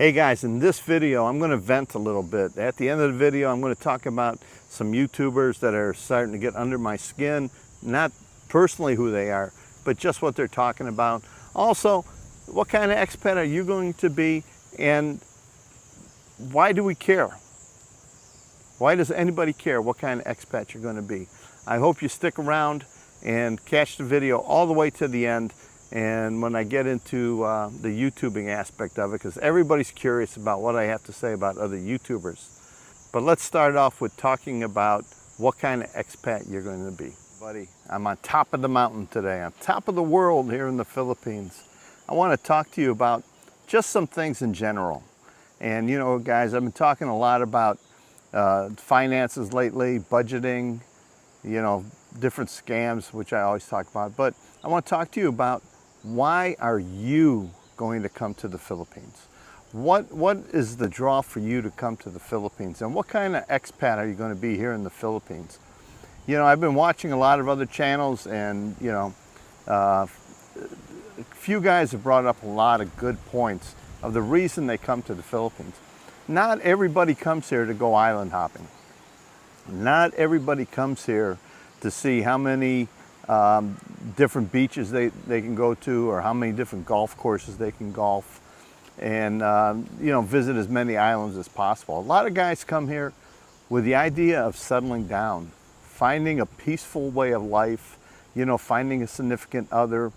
Hey guys, in this video I'm going to vent a little bit. At the end of the video I'm going to talk about some YouTubers that are starting to get under my skin, not personally who they are, but just what they're talking about. Also, what kind of expat are you going to be, and why do we care? Why does anybody care what kind of expat you're going to be? I hope you stick around and catch the video all the way to the end. And when I get into the YouTubing aspect of it, because everybody's curious about what I have to say about other YouTubers. But let's start off with talking about what kind of expat you're going to be. Buddy, I'm on top of the mountain today, on top of the world here in the Philippines. I want to talk to you about just some things in general. And you know, guys, I've been talking a lot about finances lately, budgeting, you know, different scams, which I always talk about. But I want to talk to you about, why are you going to come to the Philippines? What is the draw for you to come to the Philippines? And what kind of expat are you going to be here in the Philippines? You know, I've been watching a lot of other channels, and you know, a few guys have brought up a lot of good points of the reason they come to the Philippines. Not everybody comes here to go island hopping. Not everybody comes here to see how many different beaches they can go to, or how many different golf courses they can golf, and you know, visit as many islands as possible. A lot of guys come here with the idea of settling down, finding a peaceful way of life, you know, finding a significant other,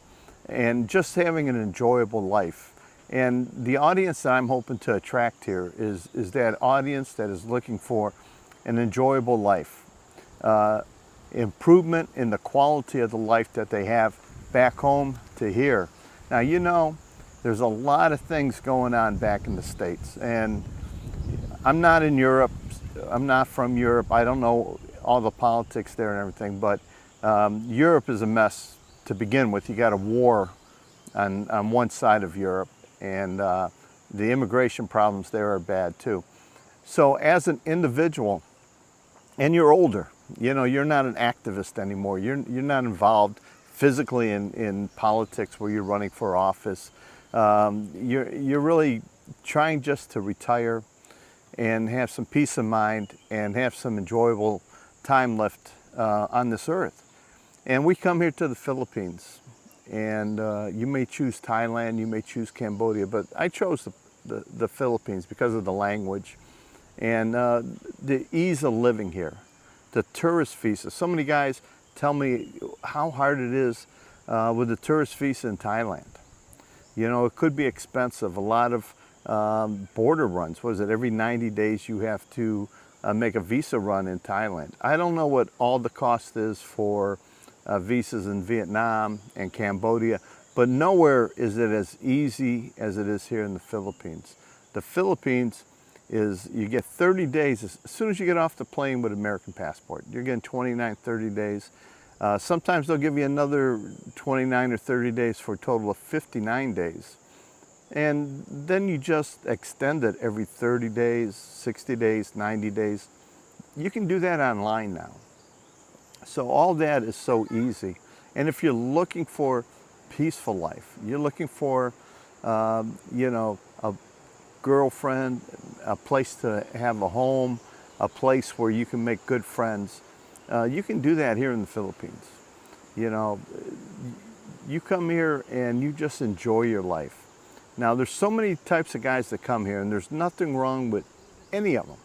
and just having an enjoyable life. And the audience that I'm hoping to attract here is that audience that is looking for an enjoyable life. Improvement in the quality of the life that they have back home to here. Now, you know, there's a lot of things going on back in the States, and I'm not in Europe, I'm not from Europe, I don't know all the politics there and everything, but Europe is a mess to begin with. You got a war on one side of Europe, and the immigration problems there are bad too. So as an individual, and you're older, you know, you're not an activist anymore. You're not involved physically in politics where you're running for office. You're really trying just to retire and have some peace of mind and have some enjoyable time left on this earth. And we come here to the Philippines, and you may choose Thailand, you may choose Cambodia, but I chose the Philippines because of the language and the ease of living here. The tourist visa. So many guys tell me how hard it is with the tourist visa in Thailand. You know, it could be expensive. A lot of border runs. What is it? Every 90 days you have to make a visa run in Thailand. I don't know what all the cost is for visas in Vietnam and Cambodia, but nowhere is it as easy as it is here in the Philippines. The Philippines is, you get 30 days as soon as you get off the plane with an American passport. You're getting 29, 30 days. Sometimes they'll give you another 29 or 30 days for a total of 59 days. And then you just extend it every 30 days, 60 days, 90 days. You can do that online now. So all that is so easy. And if you're looking for peaceful life, you're looking for, you know, a girlfriend, a place to have a home, a place where you can make good friends, you can do that here in the Philippines. You know, you come here and you just enjoy your life. Now, there's so many types of guys that come here, and there's nothing wrong with any of them.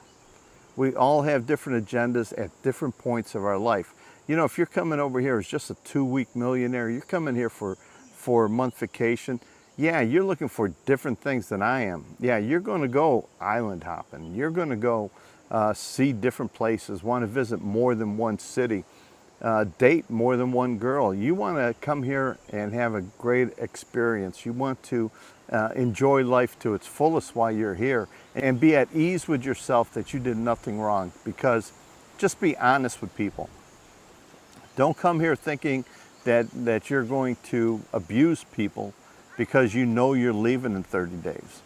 We all have different agendas at different points of our life. You know, if you're coming over here as just a 2-week millionaire, you're coming here for a month vacation, yeah, you're looking for different things than I am. Yeah, you're going to go island hopping. You're going to go see different places, want to visit more than one city, date more than one girl. You want to come here and have a great experience. You want to enjoy life to its fullest while you're here, and be at ease with yourself that you did nothing wrong. Because just be honest with people. Don't come here thinking that you're going to abuse people because you know you're leaving in 30 days.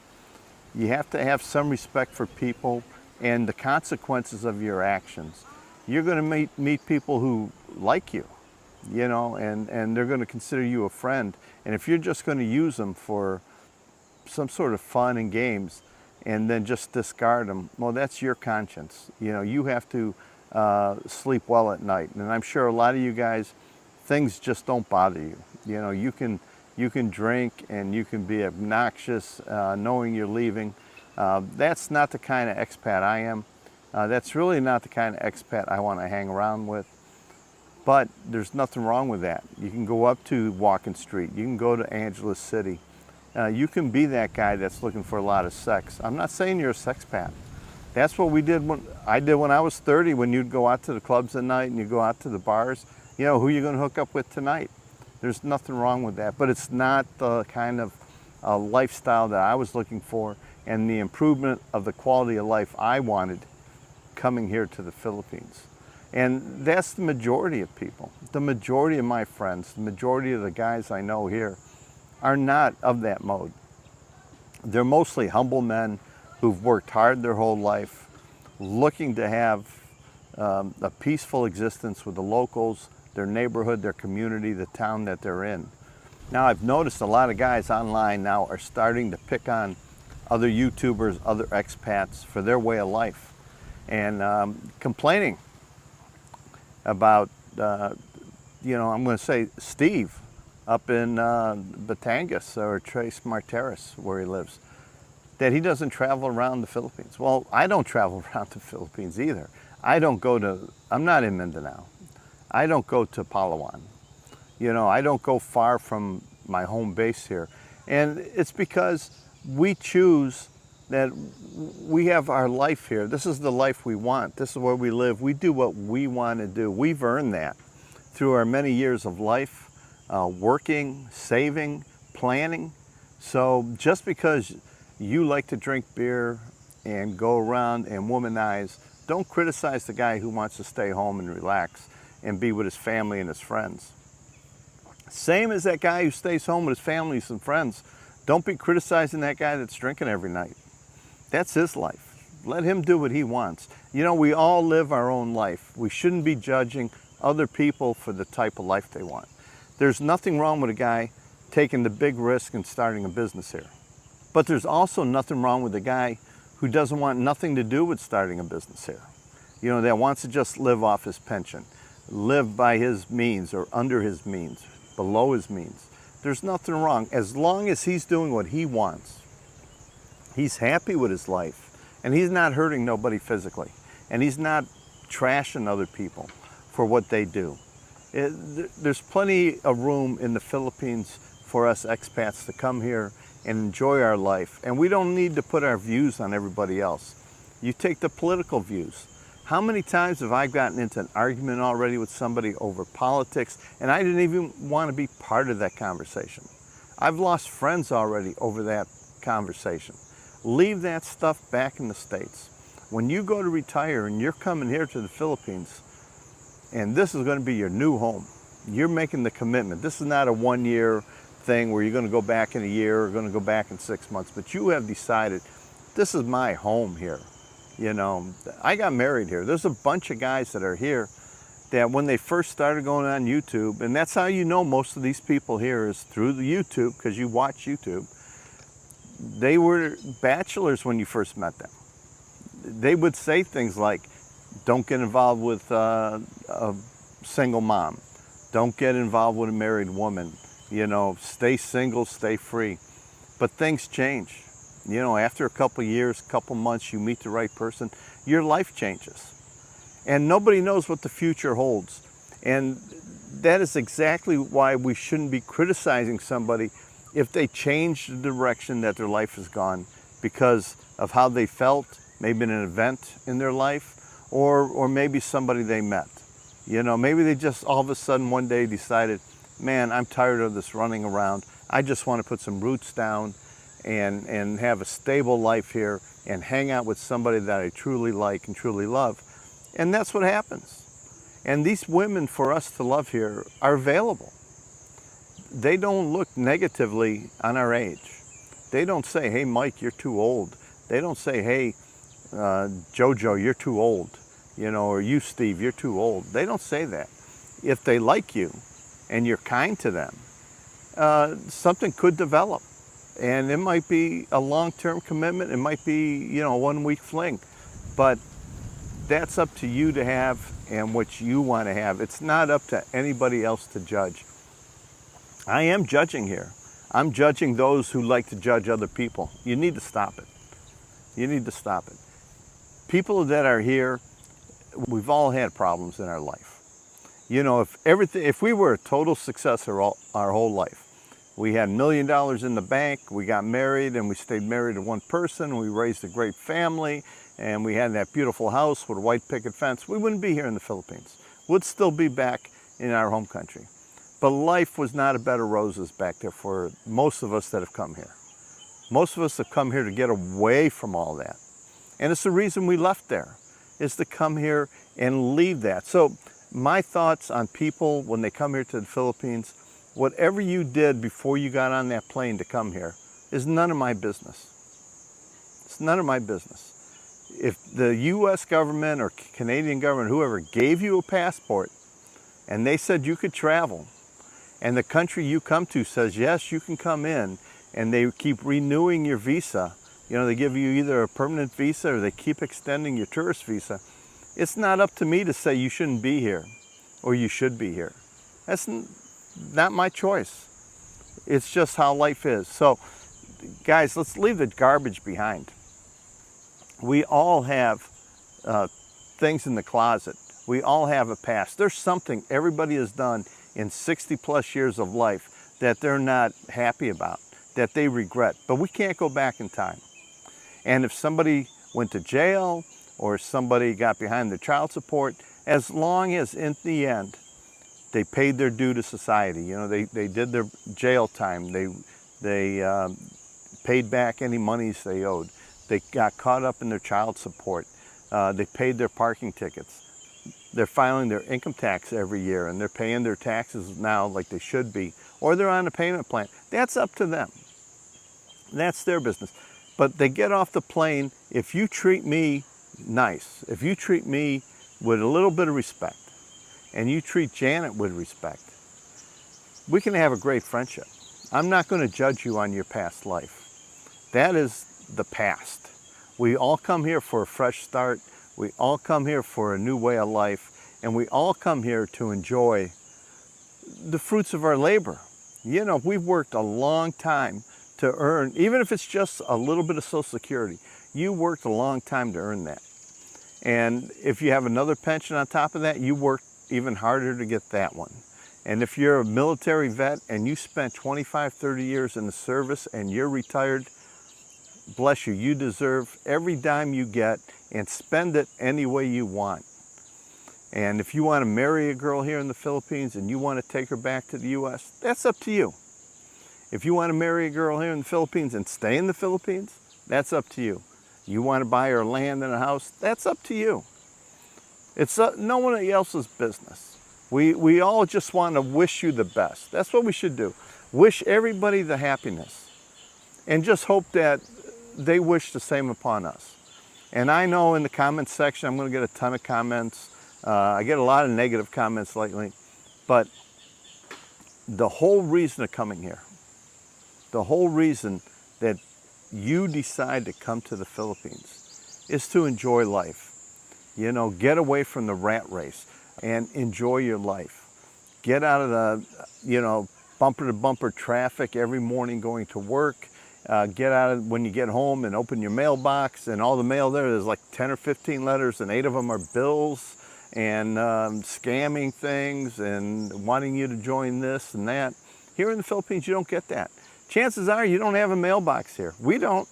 You have to have some respect for people and the consequences of your actions. You're going to meet people who like you, you know, and they're going to consider you a friend. And if you're just going to use them for some sort of fun and games, and then just discard them, well, that's your conscience. You have to sleep well at night. And I'm sure a lot of you guys, things just don't bother you. You can drink and you can be obnoxious knowing you're leaving. That's not the kind of expat I am. That's really not the kind of expat I want to hang around with. But there's nothing wrong with that. You can go up to Walking Street. You can go to Angeles City. You can be that guy that's looking for a lot of sex. I'm not saying you're a sexpat. That's what I did when I was 30, when you'd go out to the clubs at night and you go out to the bars. Who you going to hook up with tonight? There's nothing wrong with that, but it's not the kind of lifestyle that I was looking for and the improvement of the quality of life I wanted coming here to the Philippines. And that's the majority of people. The majority of my friends, the majority of the guys I know here are not of that mode. They're mostly humble men who've worked hard their whole life, looking to have a peaceful existence with the locals, their neighborhood, their community, the town that they're in. Now, I've noticed a lot of guys online now are starting to pick on other YouTubers, other expats for their way of life, and complaining about, I'm going to say Steve up in Batangas, or Tres Martires, where he lives, that he doesn't travel around the Philippines. Well, I don't travel around the Philippines either. I'm not in Mindanao. I don't go to Palawan. I don't go far from my home base here. And it's because we choose that we have our life here. This is the life we want. This is where we live. We do what we want to do. We've earned that through our many years of life, working, saving, planning. So just because you like to drink beer and go around and womanize, don't criticize the guy who wants to stay home and relax and be with his family and his friends. Same as that guy who stays home with his family and friends. Don't be criticizing that guy that's drinking every night. That's his life. Let him do what he wants. We all live our own life. We shouldn't be judging other people for the type of life they want. There's nothing wrong with a guy taking the big risk and starting a business here. But there's also nothing wrong with a guy who doesn't want nothing to do with starting a business here. That wants to just live off his pension, live by his means or under his means, below his means. There's nothing wrong. As long as he's doing what he wants, he's happy with his life, and he's not hurting nobody physically, and he's not trashing other people for what they do. There's plenty of room in the Philippines for us expats to come here and enjoy our life, and we don't need to put our views on everybody else. You take the political views. How many times have I gotten into an argument already with somebody over politics, and I didn't even want to be part of that conversation? I've lost friends already over that conversation. Leave that stuff back in the States. When you go to retire and you're coming here to the Philippines, and this is going to be your new home, you're making the commitment. This is not a one-year thing where you're going to go back in a year or going to go back in 6 months, but you have decided, this is my home here. I got married here. There's a bunch of guys that are here that when they first started going on YouTube, and that's how you know most of these people here is through the YouTube, because you watch YouTube. They were bachelors when you first met them. They would say things like, don't get involved with a single mom. Don't get involved with a married woman. Stay single, stay free. But things change. After a couple years, couple months, you meet the right person, your life changes. And nobody knows what the future holds. And that is exactly why we shouldn't be criticizing somebody if they change the direction that their life has gone because of how they felt, maybe in an event in their life, or maybe somebody they met. Maybe they just all of a sudden one day decided, man, I'm tired of this running around. I just want to put some roots down and have a stable life here and hang out with somebody that I truly like and truly love. And that's what happens. And these women for us to love here are available. They don't look negatively on our age. They don't say, hey, Mike, you're too old. They don't say, hey, Jojo, you're too old. Or you, Steve, you're too old. They don't say that. If they like you and you're kind to them, something could develop. And it might be a long-term commitment. It might be, you know, a one-week fling. But that's up to you to have and what you want to have. It's not up to anybody else to judge. I am judging here. I'm judging those who like to judge other people. You need to stop it. You need to stop it. People that are here, we've all had problems in our life. You know, if we were a total success our whole life, we had $1 million in the bank, we got married and we stayed married to one person, we raised a great family, and we had that beautiful house with a white picket fence, we wouldn't be here in the Philippines. We'd still be back in our home country. But life was not a bed of roses back there for most of us that have come here. Most of us have come here to get away from all that. And it's the reason we left there, is to come here and leave that. So my thoughts on people when they come here to the Philippines, whatever you did before you got on that plane to come here is none of my business. It's none of my business. If the US government or Canadian government, whoever, gave you a passport and they said you could travel, and the country you come to says, yes, you can come in, and they keep renewing your visa, you know, they give you either a permanent visa or they keep extending your tourist visa, it's not up to me to say you shouldn't be here or you should be here. That's not my choice. It's just how life is. So, guys, let's leave the garbage behind. We all have things in the closet. We all have a past. There's something everybody has done in 60 plus years of life that they're not happy about, that they regret. But we can't go back in time. And if somebody went to jail or somebody got behind the child support, as long as in the end they paid their due to society, you know, they did their jail time, they paid back any monies they owed, they got caught up in their child support, they paid their parking tickets, they're filing their income tax every year and they're paying their taxes now like they should be, or they're on a payment plan, that's up to them. That's their business. But they get off the plane, if you treat me nice, if you treat me with a little bit of respect, and you treat Janet with respect, we can have a great friendship. I'm not going to judge you on your past life. That is the past. We all come here for a fresh start. We all come here for a new way of life. And we all come here to enjoy the fruits of our labor. You know, we've worked a long time to earn, even if it's just a little bit of Social Security, you worked a long time to earn that. And if you have another pension on top of that, you worked even harder to get that one. And if you're a military vet and you spent 25, 30 years in the service and you're retired, bless you, you deserve every dime you get and spend it any way you want. And if you want to marry a girl here in the Philippines and you want to take her back to the US, that's up to you. If you want to marry a girl here in the Philippines and stay in the Philippines, that's up to you. You want to buy her land and a house, that's up to you. It's no one else's business. We all just want to wish you the best. That's what we should do. Wish everybody the happiness. And just hope that they wish the same upon us. And I know in the comments section, I'm going to get a ton of comments. I get a lot of negative comments lately. But the whole reason of coming here, the whole reason that you decide to come to the Philippines is to enjoy life. You know, get away from the rat race and enjoy your life. Get out of the, you know, bumper to bumper traffic every morning going to work. Get out of when you get home and open your mailbox and all the mail there's like 10 or 15 letters and 8 of them are bills and scamming things and wanting you to join this and that. Here in the Philippines, you don't get that. Chances are you don't have a mailbox here. We don't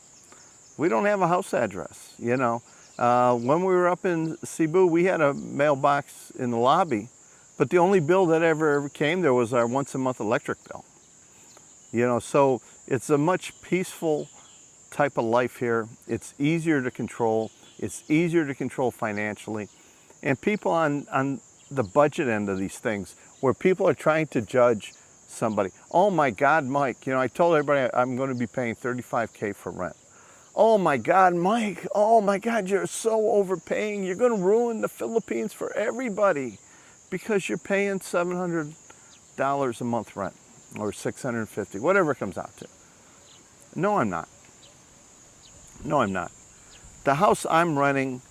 have a house address, you know. When we were up in Cebu, we had a mailbox in the lobby, but the only bill that ever came there was our once-a-month electric bill. You know, so it's a much peaceful type of life here. It's easier to control. It's easier to control financially. And people on the budget end of these things, where people are trying to judge somebody. Oh my God, Mike, you know, I told everybody I'm going to be paying $35K for rent. Oh my God, Mike, oh my God, you're so overpaying. You're going to ruin the Philippines for everybody because you're paying $700 a month rent or $650, whatever it comes out to. No, I'm not. No, I'm not. The house I'm renting,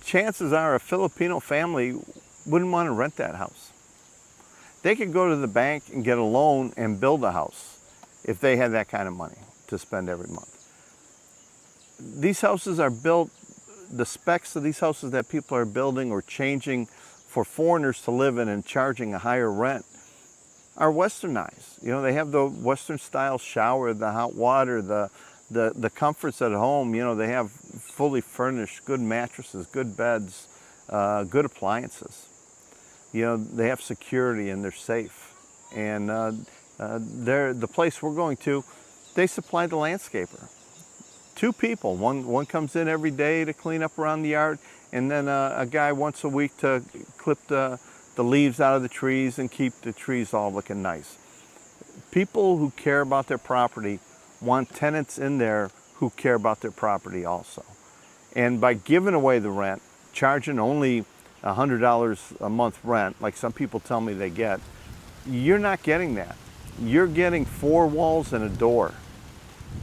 chances are a Filipino family wouldn't want to rent that house. They could go to the bank and get a loan and build a house if they had that kind of money to spend every month. These houses are built, the specs of these houses that people are building or changing for foreigners to live in and charging a higher rent are westernized. You know, they have the Western style shower, the hot water, the comforts at home. You know, they have fully furnished, good mattresses, good beds, good appliances. You know, they have security and they're safe. And the place we're going to, they supply the landscaper. 2 people, one comes in every day to clean up around the yard, and then a guy once a week to clip the leaves out of the trees and keep the trees all looking nice. People who care about their property want tenants in there who care about their property also. And by giving away the rent, charging only $100 a month rent, like some people tell me they get, you're not getting that. You're getting 4 walls and a door.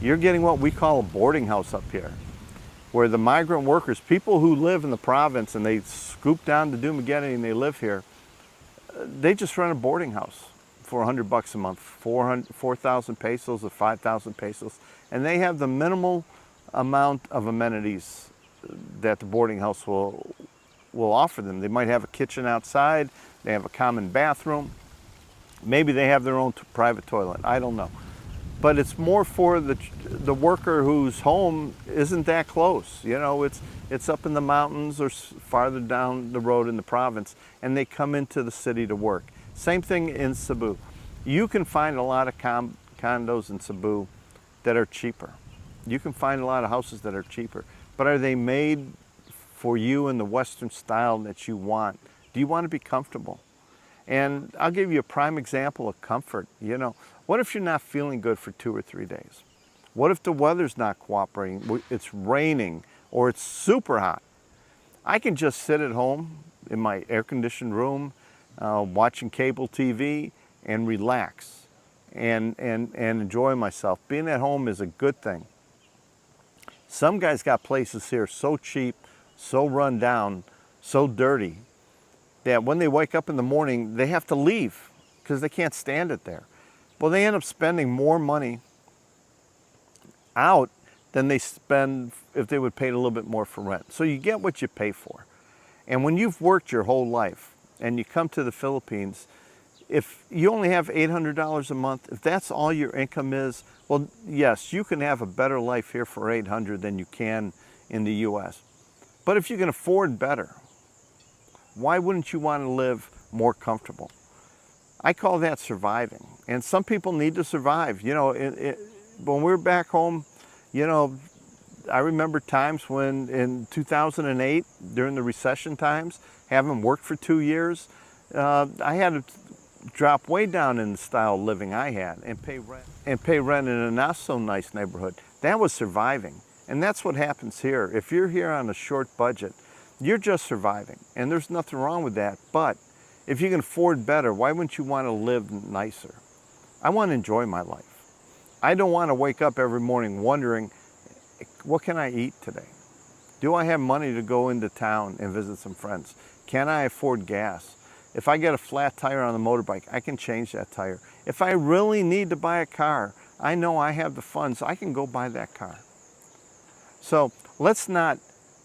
You're getting what we call a boarding house up here, where the migrant workers, people who live in the province and they scoop down to Dumaguete and they live here, they just rent a boarding house for $100 a month, 4,000 pesos or 5,000 pesos, and they have the minimal amount of amenities that the boarding house will offer them. They might have a kitchen outside, they have a common bathroom, maybe they have their own private toilet, I don't know. But it's more for the worker whose home isn't that close. You know, it's up in the mountains or farther down the road in the province, and they come into the city to work. Same thing in Cebu. You can find a lot of condos in Cebu that are cheaper. You can find a lot of houses that are cheaper. But are they made for you in the Western style that you want? Do you want to be comfortable? And I'll give you a prime example of comfort. You know, what if you're not feeling good for 2 or 3 days? What if the weather's not cooperating? It's raining or it's super hot. I can just sit at home in my air-conditioned room, watching cable TV and relax and enjoy myself. Being at home is a good thing. Some guys got places here so cheap, so run down, so dirty, that when they wake up in the morning, they have to leave because they can't stand it there. Well, they end up spending more money out than they spend if they would pay a little bit more for rent. So you get what you pay for. And when you've worked your whole life and you come to the Philippines, if you only have $800 a month, if that's all your income is, well, yes, you can have a better life here for $800 than you can in the US. But if you can afford better, why wouldn't you want to live more comfortable? I call that surviving. And some people need to survive. You know, when we're back home, you know, I remember times when in 2008, during the recession times, having worked for 2 years, I had to drop way down in the style of living I had and pay rent in a not so nice neighborhood. That was surviving. And that's what happens here. If you're here on a short budget, you're just surviving. And there's nothing wrong with that. But if you can afford better, why wouldn't you want to live nicer? I want to enjoy my life. I don't want to wake up every morning wondering, what can I eat today? Do I have money to go into town and visit some friends? Can I afford gas? If I get a flat tire on the motorbike, I can change that tire. If I really need to buy a car, I know I have the funds, I can go buy that car. So let's not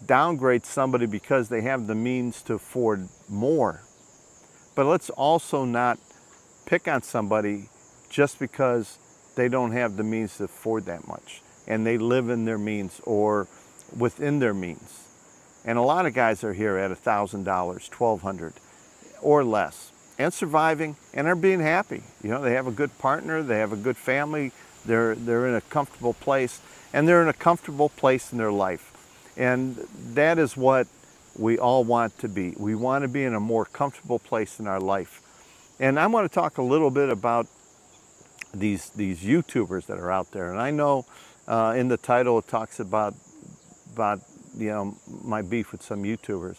downgrade somebody because they have the means to afford more. But let's also not pick on somebody just because they don't have the means to afford that much and they live in their means or within their means. And a lot of guys are here at $1,000, $1,200 or less and surviving and are being happy. You know, they have a good partner, they have a good family, they're in a comfortable place, and they're in a comfortable place in their life. And that is what we all want to be. We want to be in a more comfortable place in our life. And I want to talk a little bit about these YouTubers that are out there. And I know in the title it talks about you know, my beef with some YouTubers.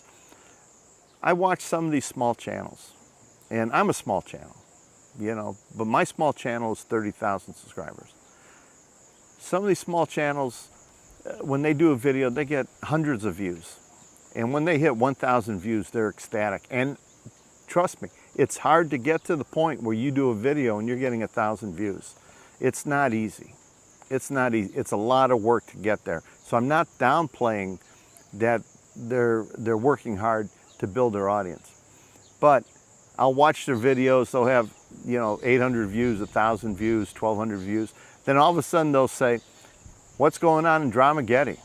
I watch some of these small channels, and I'm a small channel, you know, but my small channel is 30,000 subscribers. Some of these small channels, when they do a video, they get hundreds of views. And when they hit 1,000 views, they're ecstatic. And trust me, it's hard to get to the point where you do a video and you're getting 1,000 views. It's not easy. It's not easy. It's a lot of work to get there. So I'm not downplaying that they're working hard to build their audience. But I'll watch their videos. They'll have, 800 views, 1,000 views, 1,200 views. Then all of a sudden they'll say, what's going on in Dumaguete?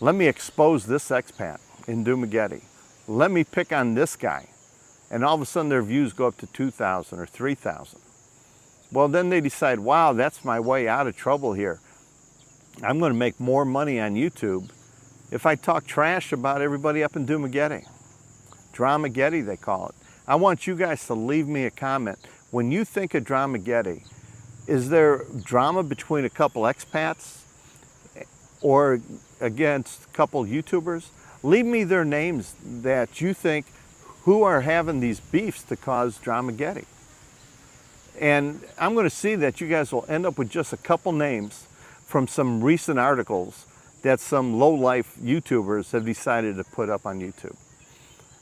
Let me expose this expat in Dumaguete. Let me pick on this guy. And all of a sudden their views go up to 2,000 or 3,000. Well, then they decide, wow, that's my way out of trouble here. I'm going to make more money on YouTube if I talk trash about everybody up in Dumaguete. Dumaguete, they call it. I want you guys to leave me a comment. When you think of Dumaguete, is there drama between a couple expats or against a couple YouTubers? Leave me their names that you think who are having these beefs to cause Dumaguete. And I'm going to see that you guys will end up with just a couple names from some recent articles that some low-life YouTubers have decided to put up on YouTube.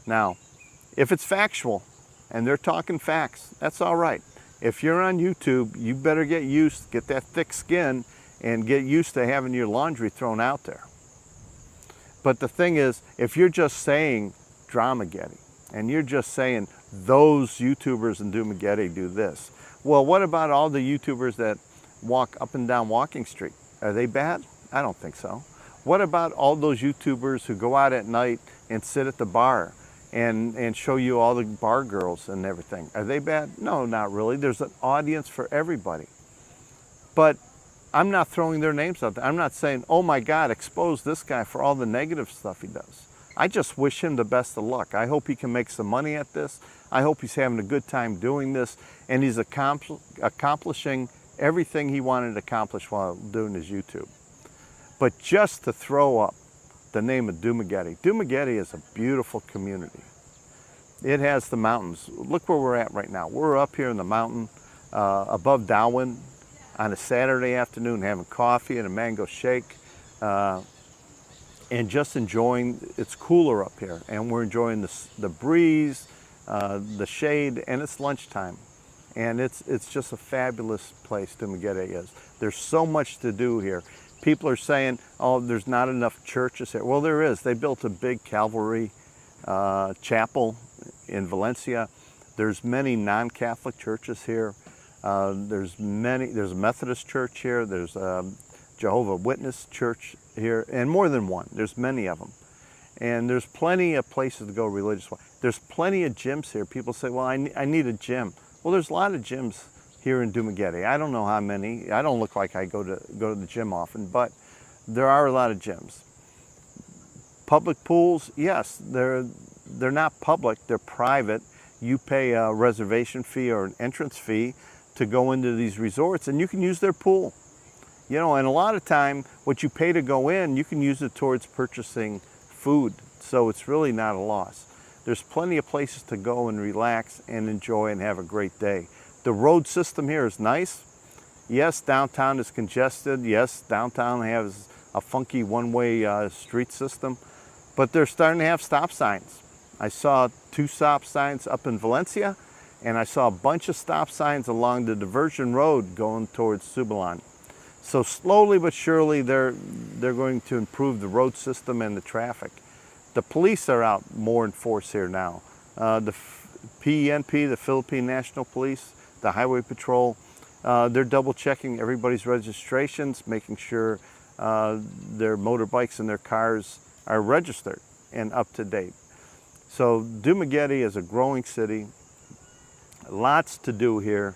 Now, if it's factual and they're talking facts, that's all right. If you're on YouTube, you better get that thick skin and get used to having your laundry thrown out there. But the thing is, if you're just saying Dumaguete and you're just saying those YouTubers in Dumaguete do this, well, what about all the YouTubers that walk up and down Walking Street? Are they bad? I don't think so. What about all those YouTubers who go out at night and sit at the bar and show you all the bar girls and everything? Are they bad? No, not really. There's an audience for everybody. But I'm not throwing their names out there. I'm not saying, oh my God, expose this guy for all the negative stuff he does. I just wish him the best of luck. I hope he can make some money at this. I hope he's having a good time doing this, and he's accomplishing everything he wanted to accomplish while doing his YouTube. But just to throw up the name of Dumaguete. Dumaguete is a beautiful community. It has the mountains. Look where we're at right now. We're up here in the mountain above Darwin on a Saturday afternoon having coffee and a mango shake and just enjoying. It's cooler up here and we're enjoying the breeze, the shade, and it's lunchtime. And it's just a fabulous place, Dumaguete is. There's so much to do here. People are saying, oh, there's not enough churches here. Well, there is. They built a big Calvary chapel in Valencia. There's many non-Catholic churches here. There's a Methodist church here. There's a Jehovah's Witness church here, and more than one. There's many of them. And there's plenty of places to go religious-wise. There's plenty of gyms here. People say, well, I need a gym. Well, there's a lot of gyms here in Dumaguete. I don't know how many. I don't look like I go to the gym often, but there are a lot of gyms. Public pools, yes, they're not public, they're private. You pay a reservation fee or an entrance fee to go into these resorts, and you can use their pool. And a lot of time, what you pay to go in, you can use it towards purchasing food, so it's really not a loss. There's plenty of places to go and relax and enjoy and have a great day. The road system here is nice. Yes, downtown is congested. Yes, downtown has a funky one-way street system, but they're starting to have stop signs. I saw 2 stop signs up in Valencia, and I saw a bunch of stop signs along the diversion road going towards Subalan. So slowly but surely, they're going to improve the road system and the traffic. The police are out more in force here now. The PNP, the Philippine National Police, the Highway Patrol, they're double checking everybody's registrations, making sure their motorbikes and their cars are registered and up to date. So Dumaguete is a growing city, lots to do here.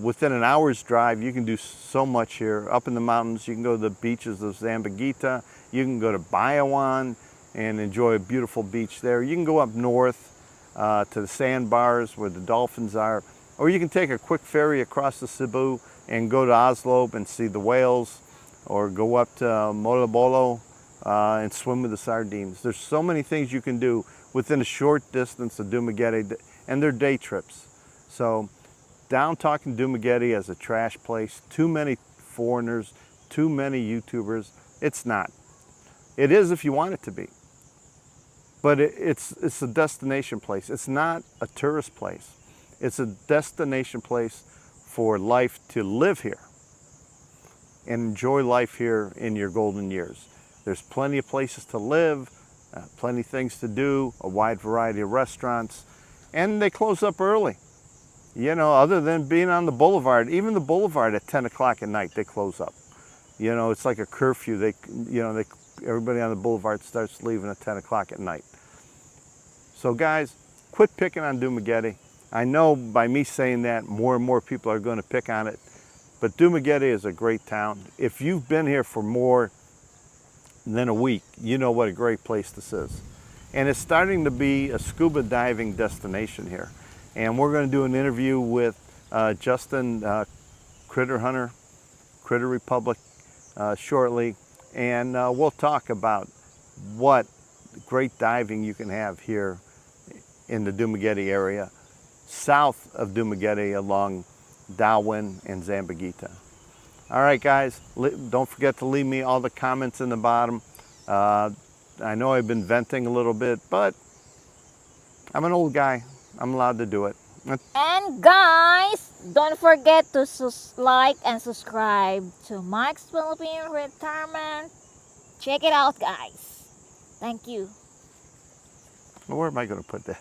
Within an hour's drive, you can do so much here. Up in the mountains, you can go to the beaches of Zamboanga, you can go to Bayawan and enjoy a beautiful beach there. You can go up north to the sandbars where the dolphins are, or you can take a quick ferry across the Cebu and go to Oslo and see the whales, or go up to Molobolo and swim with the sardines. There's so many things you can do within a short distance of Dumaguete, and they're day trips. So down talking Dumaguete as a trash place, too many foreigners, too many YouTubers. It's not. It is if you want it to be. But it's a destination place. It's not a tourist place. It's a destination place for life to live here and enjoy life here in your golden years. There's plenty of places to live, plenty of things to do, a wide variety of restaurants, and they close up early. You know, other than being on the boulevard, even the boulevard at 10 o'clock at night, they close up. You know, it's like a curfew. Everybody on the boulevard starts leaving at 10 o'clock at night. So guys, quit picking on Dumaguete. I know by me saying that, more and more people are going to pick on it. But Dumaguete is a great town. If you've been here for more than a week, you know what a great place this is. And it's starting to be a scuba diving destination here. And we're going to do an interview with Justin, Critter Hunter, Critter Republic, shortly. And we'll talk about what great diving you can have here in the Dumaguete area, south of Dumaguete along Darwin and Zamboanga. All right, guys, don't forget to leave me all the comments in the bottom. I know I've been venting a little bit, but I'm an old guy. I'm allowed to do it. And guys, don't forget to like and subscribe to Mike's Philippine Retirement. Check it out, guys. Thank you. Where am I going to put that?